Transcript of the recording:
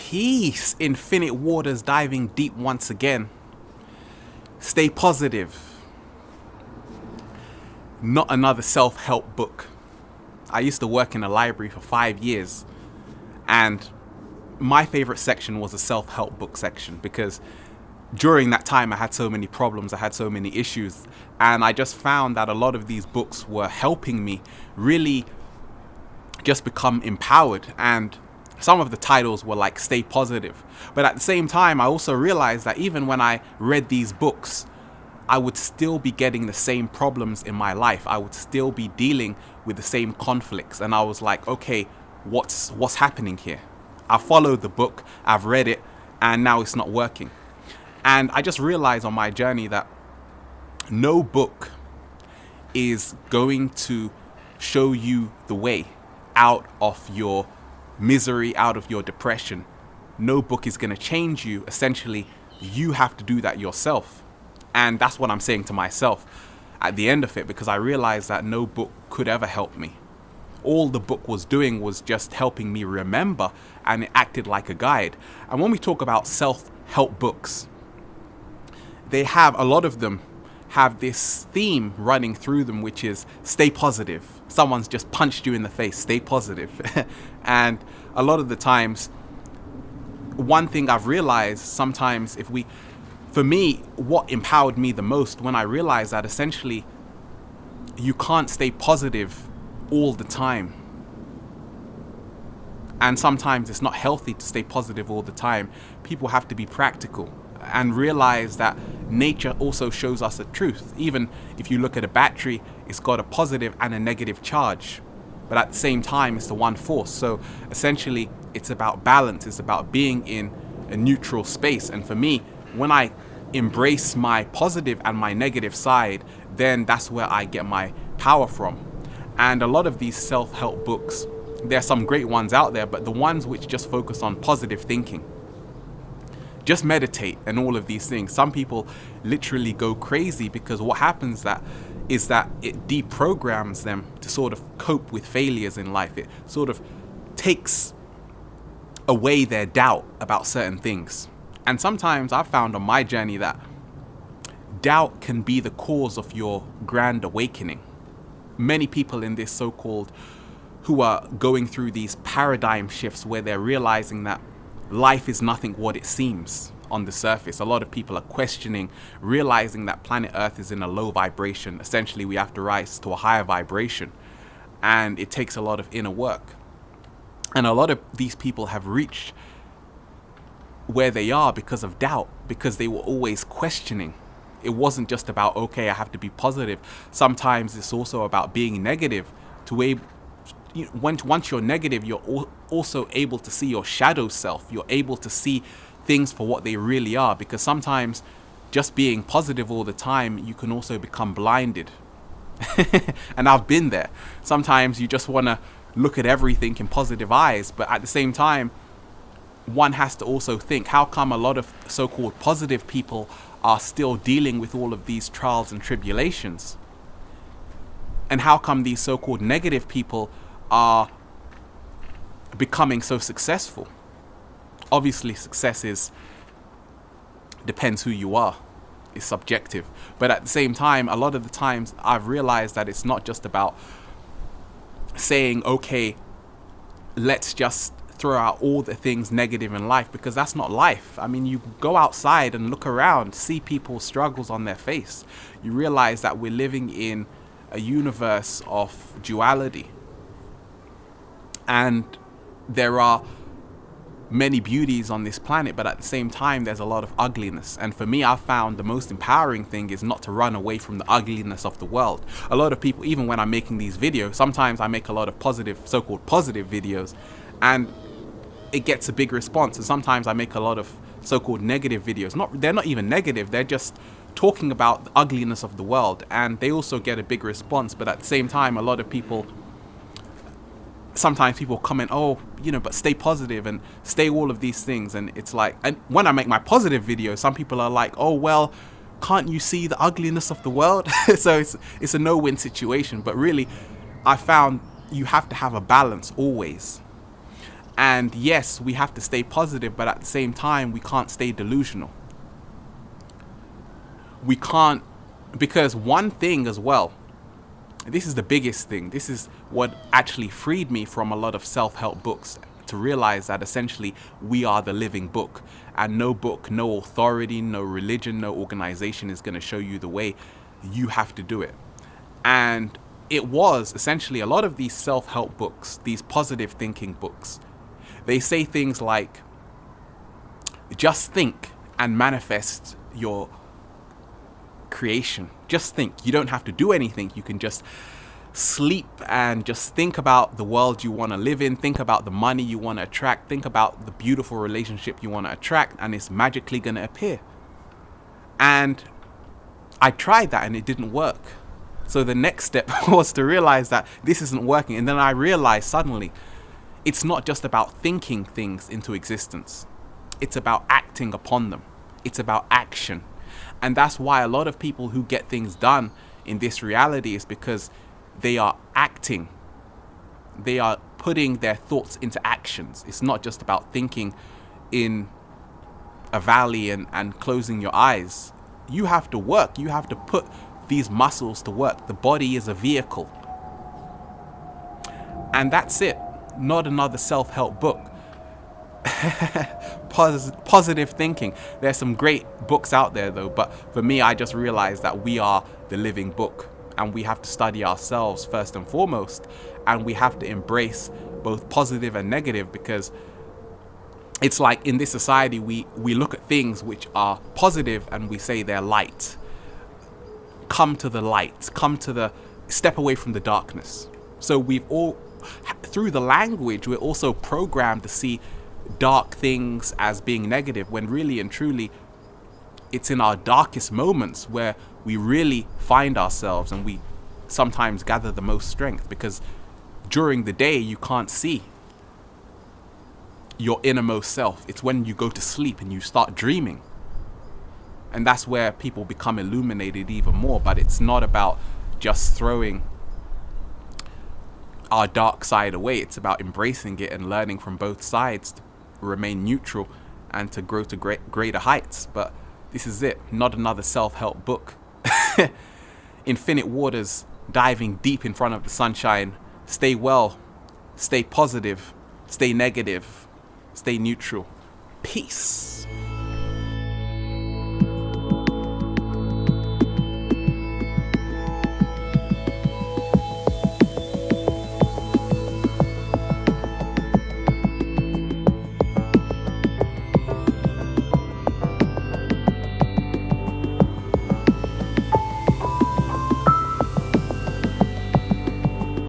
Peace, infinite waters diving deep once again. Stay positive. Not another self-help book. I used to work in a library for 5 years, and my favorite section was the self-help book section, because during that time I had so many problems, I had so many issues, and I just found that a lot of these books were helping me really just become empowered. And some of the titles were like stay positive, but at the same time I also realized that even when I read these books, I would still be getting the same problems in my life. I would still be dealing with the same conflicts, and I was like, okay, what's happening here? I followed the book, I've read it, and now it's not working. And I just realized on my journey that no book is going to show you the way out of your misery, out of your depression. No book is going to change you. Essentially, you have to do that yourself. And that's what I'm saying to myself at the end of it, because I realized that no book could ever help me. All the book was doing was just helping me remember, and it acted like a guide. And when we talk about self-help books, they have, a lot of them have this theme running through them, which is stay positive. Someone's just punched you in the face, stay positive. And a lot of the times, one thing I've realized sometimes, for me, what empowered me the most when I realized that essentially you can't stay positive all the time. And sometimes it's not healthy to stay positive all the time. People have to be practical and realize that nature also shows us the truth. Even if you look at a battery, it's got a positive and a negative charge, but at the same time it's the one force. So essentially it's about balance, it's about being in a neutral space. And for me, when I embrace my positive and my negative side, then that's where I get my power from. And a lot of these self-help books, there are some great ones out there, but the ones which just focus on positive thinking, just meditate and all of these things, some people literally go crazy, because what happens is that it deprograms them to sort of cope with failures in life. It sort of takes away their doubt about certain things. And sometimes I've found on my journey that doubt can be the cause of your grand awakening. Many people in this so-called, who are going through these paradigm shifts where they're realizing that life is nothing what it seems on the surface. A lot of people are questioning, realizing that planet Earth is in a low vibration. Essentially, we have to rise to a higher vibration, and it takes a lot of inner work. And a lot of these people have reached where they are because of doubt, because they were always questioning. It wasn't just about, okay, I have to be positive. Sometimes it's also about being negative. Once you're negative, you're also able to see your shadow self. You're able to see things for what they really are, because sometimes just being positive all the time, you can also become blinded. And I've been there. Sometimes you just want to look at everything in positive eyes, but at the same time, one has to also think, how come a lot of so-called positive people are still dealing with all of these trials and tribulations? And how come these so-called negative people are becoming so successful? Obviously, success depends who you are. It's subjective. But at the same time, a lot of the times I've realized that it's not just about saying, okay, let's just throw out all the things negative in life, because that's not life. I mean, you go outside and look around, see people's struggles on their face. You realize that we're living in a universe of duality, and there are many beauties on this planet, but at the same time there's a lot of ugliness. And for me, I've found the most empowering thing is not to run away from the ugliness of the world. A lot of people, even when I'm making these videos, sometimes I make a lot of positive, so-called positive videos, and it gets a big response. And sometimes I make a lot of so-called negative videos. They're not even negative, they're just talking about the ugliness of the world, and they also get a big response. But at the same time, a lot of people, sometimes people comment, oh, but stay positive and stay all of these things. And it's like, and when I make my positive videos, some people are like, oh, well, can't you see the ugliness of the world? So it's a no-win situation. But really, I found you have to have a balance always. And yes, we have to stay positive, but at the same time, we can't stay delusional. We can't, because one thing as well, this is the biggest thing, this is what actually freed me from a lot of self-help books, to realize that essentially we are the living book, and no book, no authority, no religion, no organization is going to show you the way. You have to do it. And it was essentially a lot of these self-help books, these positive thinking books, they say things like, just think and manifest your creation. Just think. You don't have to do anything. You can just sleep and just think about the world you want to live in. Think about the money you want to attract. Think about the beautiful relationship you want to attract, and it's magically going to appear. And I tried that and it didn't work. So the next step was to realize that this isn't working. And then I realized suddenly it's not just about thinking things into existence. It's about acting upon them. It's about action. And that's why a lot of people who get things done in this reality is because they are acting. They are putting their thoughts into actions. It's not just about thinking in a valley and closing your eyes. You have to work. You have to put these muscles to work. The body is a vehicle. And that's it. Not another self-help book. Positive thinking. There's some great books out there though, but for me, I just realized that we are the living book, and we have to study ourselves first and foremost, and we have to embrace both positive and negative, because it's like in this society we look at things which are positive and we say they're light. Come to the light, step away from the darkness. So we've all, through the language, we're also programmed to see dark things as being negative, when really and truly it's in our darkest moments where we really find ourselves and we sometimes gather the most strength, because during the day you can't see your innermost self. It's when you go to sleep and you start dreaming, and that's where people become illuminated even more. But it's not about just throwing our dark side away. It's about embracing it and learning from both sides to remain neutral and to grow to greater heights. But this is it. Not another self-help book. Infinite waters, diving deep in front of the sunshine. Stay well, stay positive, stay negative, stay neutral. Peace.